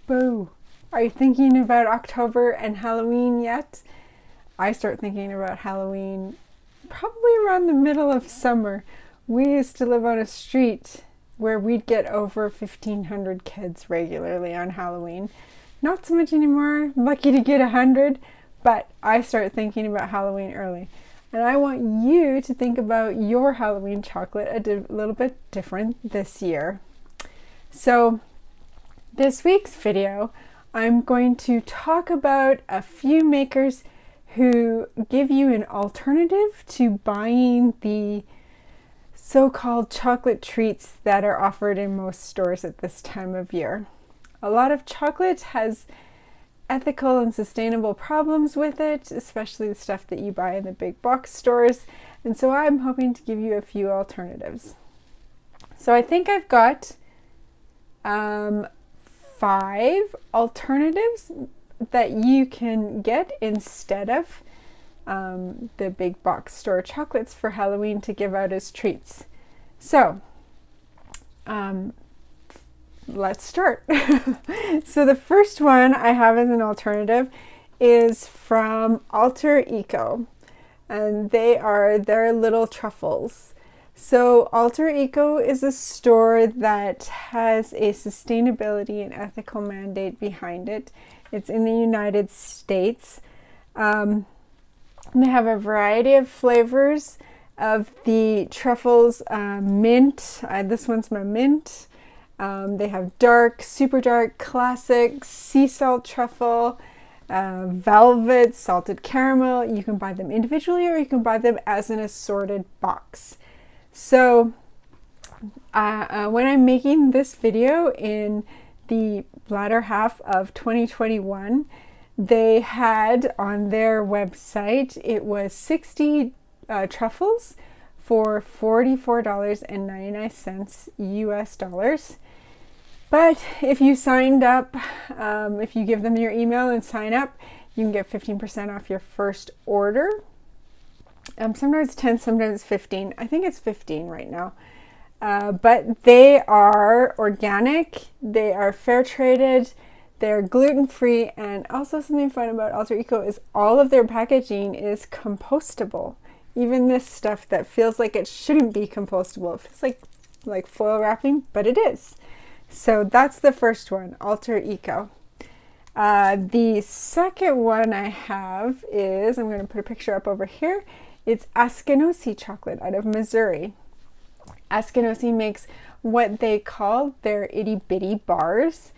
Boo! Are you thinking about October and Halloween yet? I start thinking about Halloween probably around the middle of summer. We used to live on a street where we'd get over 1,500 kids regularly on Halloween. Not so much anymore. I'm lucky to get 100, but I start thinking about Halloween early. And I want you to think about your Halloween chocolate a little bit different this year. So this week's video, I'm going to talk about a few makers who give you an alternative to buying the so-called chocolate treats that are offered in most stores at this time of year. A lot of chocolate has ethical and sustainable problems with it, especially the stuff that you buy in the big box stores, and so I'm hoping to give you a few alternatives. So I think I've got 5 alternatives that you can get instead of the big box store chocolates for Halloween to give out as treats. So let's start. So the first one I have as an alternative is from Alter Eco, and they're little truffles. So Alter Eco is a store that has a sustainability and ethical mandate behind it. It's in the United States. They have a variety of flavors of the truffles. Mint, this one's my mint. They have dark, super dark, classic, sea salt truffle, velvet, salted caramel. You can buy them individually or you can buy them as an assorted box. So when I'm making this video in the latter half of 2021, they had on their website, it was 60 truffles for $44.99 US dollars. But if you signed up, if you give them your email and sign up, you can get 15% off your first order. Sometimes 10, sometimes 15. I think it's 15 right now. But they are organic, they are fair traded, they're gluten-free, and also something fun about Alter Eco is all of their packaging is compostable. Even this stuff that feels like it shouldn't be compostable. It feels like foil wrapping, but it is. So that's the first one, Alter Eco. The second one I have is, I'm going to put a picture up over here. It's Eskinosi Chocolate out of Missouri. Eskinosi makes what they call their itty bitty bars.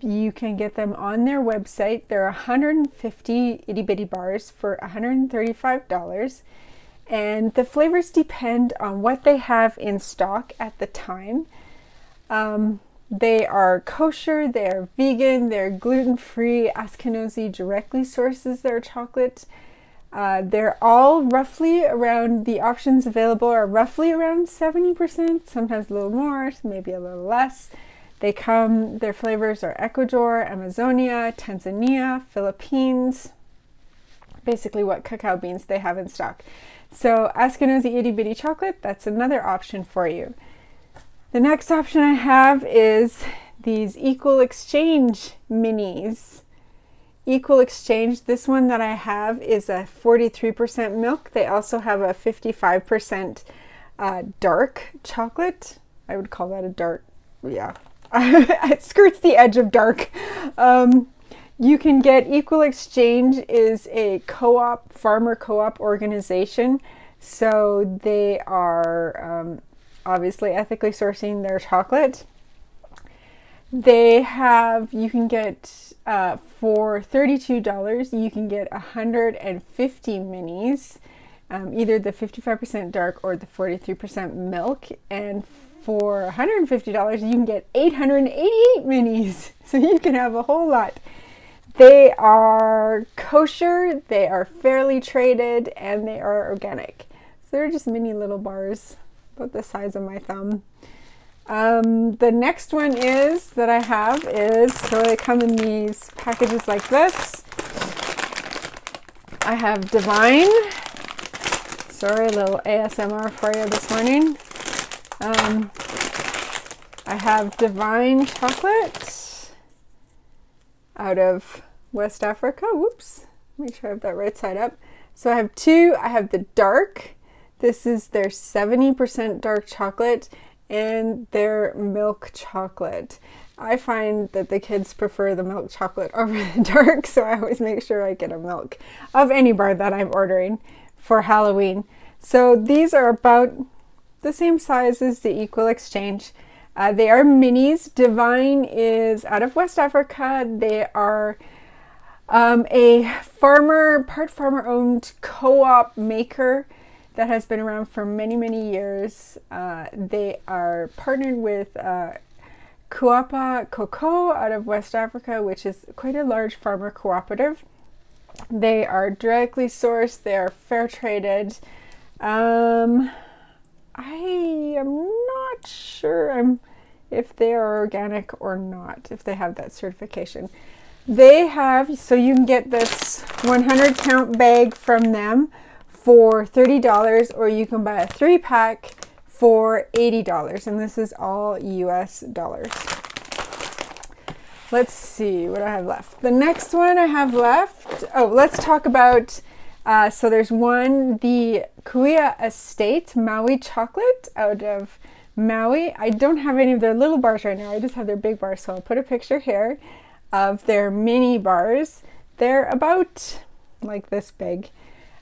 You can get them on their website. There are 150 itty bitty bars for $135. And the flavors depend on what they have in stock at the time. They are kosher, they are vegan, they're gluten-free. Eskinosi directly sources their chocolate. They're all roughly around, the options available are roughly around 70%, sometimes a little more, maybe a little less. Their flavors are Ecuador, Amazonia, Tanzania, Philippines, basically what cacao beans they have in stock. So Eskinosi Itty Bitty Chocolate, that's another option for you. The next option I have is these Equal Exchange minis. Equal Exchange, this one that I have is a 43% milk. They also have a 55% dark chocolate. I would call that a dark, yeah. It skirts the edge of dark. You can get Equal Exchange is a co-op, farmer co-op organization. So they are obviously ethically sourcing their chocolate. They have, you can get for $32, you can get 150 minis, either the 55% dark or the 43% milk. And for $150, you can get 888 minis. So you can have a whole lot. They are kosher, they are fairly traded, and they are organic. So they're just mini little bars, about the size of my thumb. The next one that I have is, so they come in these packages like this. I have Divine. Sorry, a little ASMR for you this morning. I have Divine Chocolate. out of West Africa. Whoops, make sure I have that right side up. So I have two. I have the dark. This is their 70% dark chocolate and their milk chocolate. I find that the kids prefer the milk chocolate over the dark, so I always make sure I get a milk of any bar that I'm ordering for Halloween. So these are about the same size as the Equal Exchange. They are minis. Divine is out of West Africa. They are a part farmer owned co-op maker that has been around for many, many years. They are partnered with Kuapa Cocoa out of West Africa, which is quite a large farmer cooperative. They are directly sourced. They are fair traded. I am not sure if they are organic or not, if they have that certification. They have, so you can get this 100 count bag from them for $30, or you can buy a 3-pack for $80, and this is all US dollars. Let's see what I have left. The next one I have left, let's talk about, so there's one, the Kuya Estate Maui chocolate out of Maui. I don't have any of their little bars right now, I just have their big bars, so I'll put a picture here of their mini bars. They're about like this big.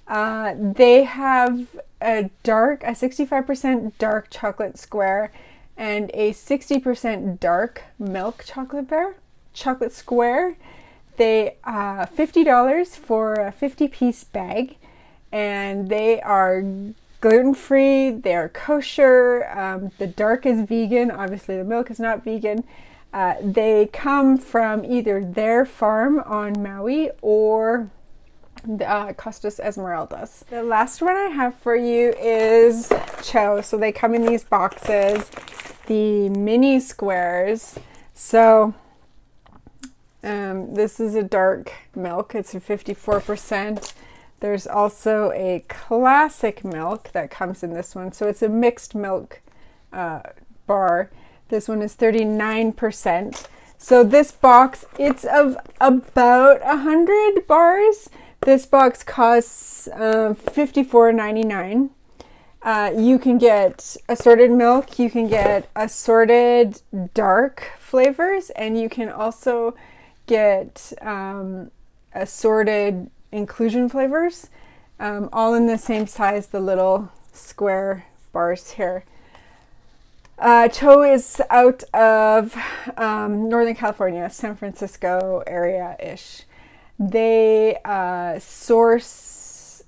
They have a 65% dark chocolate square and a 60% dark milk chocolate square. They $50 for a 50-piece bag, and they are gluten-free, they are kosher. The dark is vegan, obviously the milk is not vegan. They come from either their farm on Maui or Costas Esmeraldas. The last one I have for you is Choe. So they come in these boxes, the mini squares. So this is a dark milk. It's a 54%. There's also a classic milk that comes in this one. So it's a mixed milk bar. This one is 39%. So this box, it's of about 100 bars. This box costs $54.99. You can get assorted milk, you can get assorted dark flavors, and you can also get assorted inclusion flavors, all in the same size, the little square bars here. Choe is out of Northern California, San Francisco area-ish. They source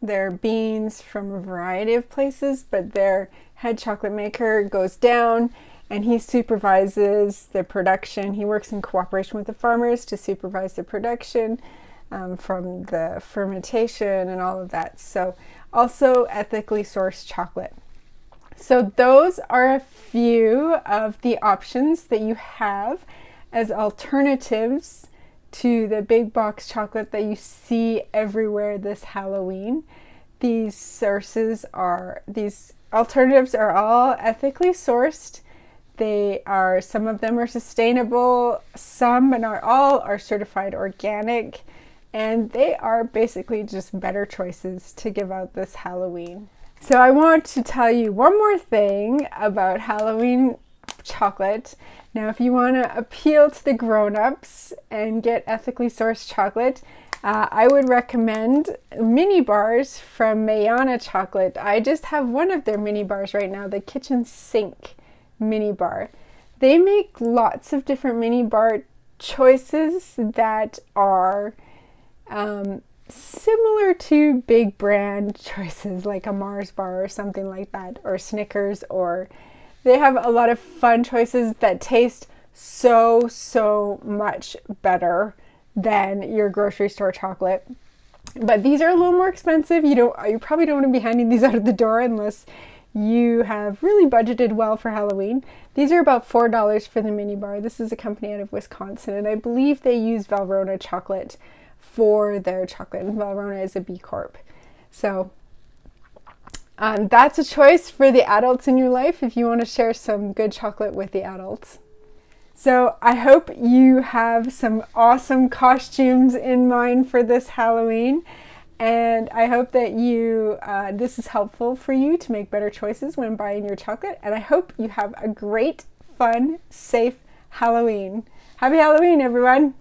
their beans from a variety of places, but their head chocolate maker goes down and he supervises the production. He works in cooperation with the farmers to supervise the production from the fermentation and all of that. So also ethically sourced chocolate. So those are a few of the options that you have as alternatives to the big box chocolate that you see everywhere this Halloween. These alternatives are all ethically sourced. Some of them are sustainable, some but not all are certified organic, and they are basically just better choices to give out this Halloween. So I want to tell you one more thing about Halloween chocolate. Now, if you want to appeal to the grown-ups and get ethically sourced chocolate, I would recommend mini bars from Mayana Chocolate. I just have one of their mini bars right now, the kitchen sink mini bar. They make lots of different mini bar choices that are similar to big brand choices like a Mars bar or something like that, or Snickers, or they have a lot of fun choices that taste so much better than your grocery store chocolate. But these are a little more expensive. You probably don't want to be handing these out of the door unless you have really budgeted well for Halloween. These are about $4 for the mini bar. This is a company out of Wisconsin, and I believe they use Valrhona chocolate for their chocolate, and Valrhona is a B Corp. So that's a choice for the adults in your life if you want to share some good chocolate with the adults. So I hope you have some awesome costumes in mind for this Halloween. And I hope that this is helpful for you to make better choices when buying your chocolate. And I hope you have a great, fun, safe Halloween. Happy Halloween, everyone!